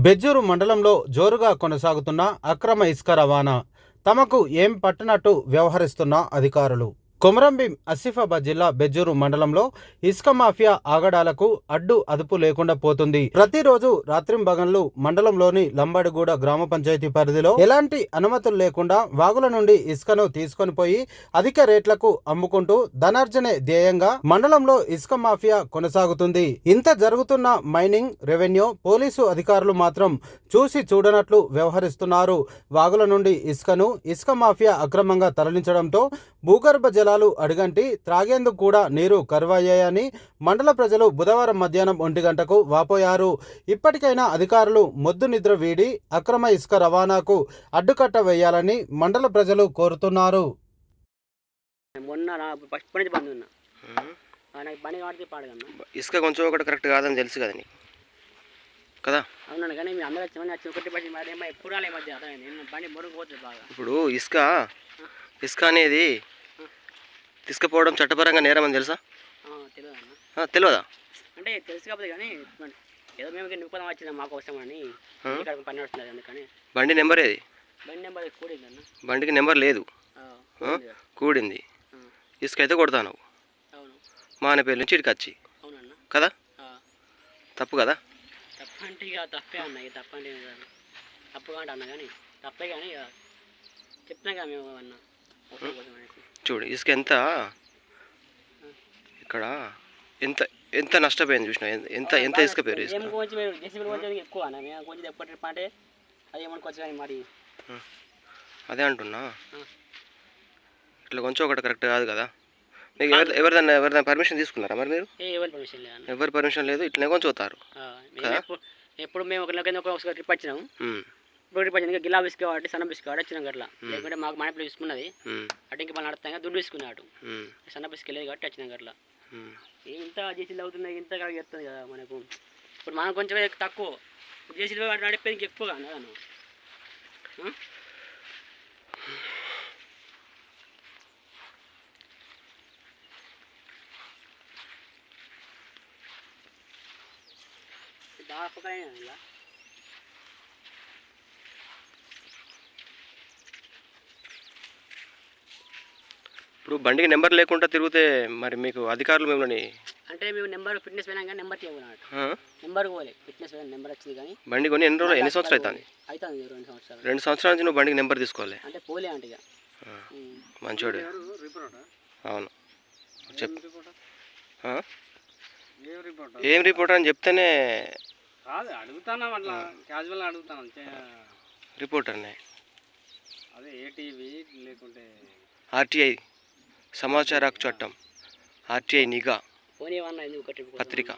బెజ్జూరు మండలంలో జోరుగా కొనసాగుతున్న అక్రమ ఇసుక రవాణా. తమకు ఏం పట్టనట్టు వ్యవహరిస్తున్న అధికారులు. కొమరంభీం ఆసిఫాబాద్ జిల్లా బెజ్జూరు మండలంలో ఇసుక మాఫియా ఆగడాలకు అడ్డు అదుపు లేకుండా పోతుంది. ప్రతిరోజు రాత్రింబగళ్లు మండలంలోని లంబాడిగూడ గ్రామ పంచాయతీ పరిధిలో ఎలాంటి అనుమతులు లేకుండా వాగుల నుండి ఇసుకను తీసుకొని పోయి అధిక రేట్లకు అమ్ముకుంటూ ధనార్జనే ధ్యేయంగా మండలంలో ఇసుక మాఫియా కొనసాగుతుంది. ఇంత జరుగుతున్న మైనింగ్, రెవెన్యూ, పోలీసు అధికారులు మాత్రం చూసి చూడనట్లు వ్యవహరిస్తున్నారు. వాగుల నుండి ఇసుక మాఫియా అక్రమంగా తరలించడంతో భూగర్భ జలాలు అడుగంటి త్రాగేందుకు కూడా నీరు కరువయ్యాయని మండల ప్రజలు బుధవారం మధ్యాహ్నం 1 గంటకు వాపోయారు. ఇప్పటికైనా అధికారులు మొద్దు నిద్ర వీడి అక్రమ ఇసుక రవాణాకు అడ్డుకట్ట వేయాలని మండల ప్రజలు కోరుతున్నారు. ఇసుక కొంచెం ఒకటి కరెక్ట్ కాదని తెలుసు కదా నీకు కదా. ఇప్పుడు ఇసుక అనేది తీసుకుపోవడం చట్టపరంగా నేరం అని తెలుసా? తెలియదా? అంటే తెలుసు కాబట్టి కానీ ఏదో మేము నిపుణం వచ్చింది మాకు అవసరమని పని నడుస్తుంది. అందుకని బండి నెంబర్ ఏది? బండి నెంబర్ కూడింది అన్న. బండికి నెంబర్ లేదు, కూడింది. ఇసుక అయితే కొడతాను మానేపల్లి నుంచి ఇక్కడికి వచ్చి కదా. తప్పు కదా? తప్పు అంటే ఇక తప్పే అన్న. ఇక తప్పు అంటే తప్పు కాంట అన్న, కానీ తప్పే కానీ ఇక చెప్తున్నాం కదా మేము అన్న. చూడు ఇసుక ఎంత ఇక్కడ ఎంత ఎంత నష్టపోయింది చూసినా. ఎంత ఎంత ఇసుక పేరు ఎక్కువ కొంచెం ఎప్పటి అంటే అది ఏమన్నా కొంచెం మరి అదే అంటున్నా. ఇట్లా కొంచెం ఒకటి కరెక్ట్ కాదు కదా. మీకు ఎవరిదైనా పర్మిషన్ తీసుకున్నారా మరి మీరు? ఎవరి పర్మిషన్ లేదు, ఇట్లనే కొంచెం అవుతారు. ఎప్పుడు మేము ఒక ట్రిప్ వచ్చినాము. ఇప్పుడు గిలా బిస్కెట్ కాబట్టి సన్న బిస్కెట్ కాబట్టి వచ్చినాం అట్లా. లేకుంటే మాకు మానేపల్లి తీసుకున్నది అటు ఇంక మనం నడుస్తాం దుడ్డు తీసుకున్నాడు. సన్న బిస్కెట్ లేదు కాబట్టి వచ్చినాం అట్లా. ఇంత జేసీలు అవుతున్నాయి, ఇంత చెప్తుంది కదా మనకు. ఇప్పుడు మనం కొంచెం తక్కువ జేసీలు నడిపేది ఇంక ఎక్కువ కదా. దాపకైనా ఇప్పుడు బండికి నెంబర్ లేకుండా తిరిగితే మరి మీకు అధికారులు మిమ్మల్ని అంటే మేము నెంబర్ ఫిట్నెస్ పోయినా కానీ నెంబర్ తీయకున్నాడు. నెంబర్ పోలే, ఫిట్నెస్ పోయినా నెంబర్ వచ్చింది కానీ బండి కొని ఎన్ని సంవత్సరాలు అవుతుంది? 2 సంవత్సరాలు. 2 సంవత్సరాల నుంచి నువ్వు బండికి నెంబర్ తీసుకోవాలి అంటే పోలే అంటే ఇక మంచోడు. అవును చెప్పు. ఏం రిపోర్ట్ అని చెప్తేనే అడుగుతాను, అట్లా క్యాజువల్ అడుగుతాను. రిపోర్టర్నే అదే ఏటీవీ లేకుంటే ఆర్టీఐ సమాచార హక్కు చట్టం, ఆర్టీఐ నిఘా పత్రిక.